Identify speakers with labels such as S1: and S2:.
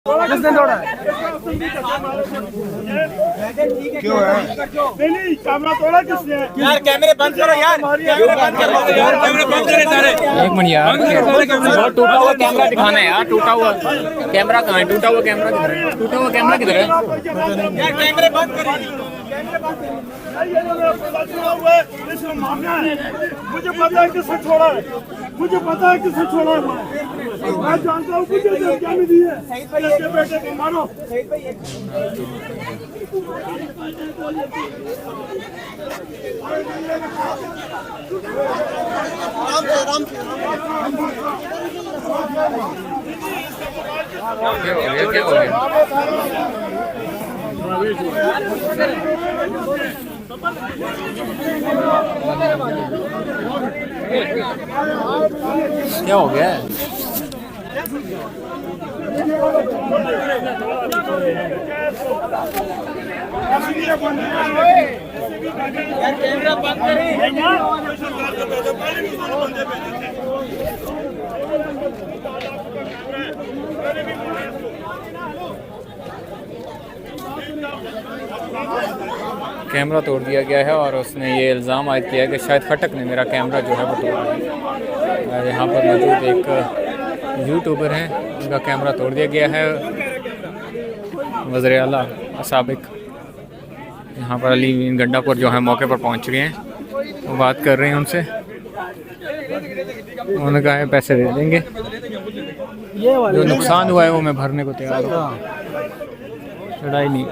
S1: किसने तोड़ा?
S2: क्यों है?
S3: नहीं कैमरा तोड़ा किसने?
S4: यार कैमरे बंद करो यार, कैमरे बंद करो यार, कैमरे बंद करे सारे।
S1: एक मिनट यार, बहुत टूटा हुआ कैमरा दिखाना है यार। टूटा हुआ कैमरा कहाँ है? टूटा हुआ कैमरा किधर है? टूटा हुआ कैमरा किधर है?
S4: यार कैमरे बंद करिए।
S3: ये जो मेरा पैसा छोड़ा हुआ है, इसमें मामला है। मुझे पता है किसने छोड़ा है, मुझे पता है किसने छोड़ा है। मैं जानता हूँ मुझे धमकियाँ भी दी है। इसके बेटे को मारो।
S1: क्या हो गया? क्या हो गया?
S4: यार कैमरा बंद करिए।
S1: कैमरा तोड़ दिया गया है और उसने ये इल्ज़ाम आयद किया है कि शायद खटक ने मेरा कैमरा जो है वो तोड़ दिया है। यहाँ पर मौजूद एक यूट्यूबर हैं, उनका कैमरा तोड़ दिया गया है। वज़ीर आला साबिक यहाँ पर अली गंडापुर जो है मौके पर पहुँच गए हैं, वो बात कर रहे हैं उनसे। उन्होंने कहा है पैसे दे देंगे, जो नुकसान हुआ है वो मैं भरने को तैयार हूँ, लड़ाई नहीं।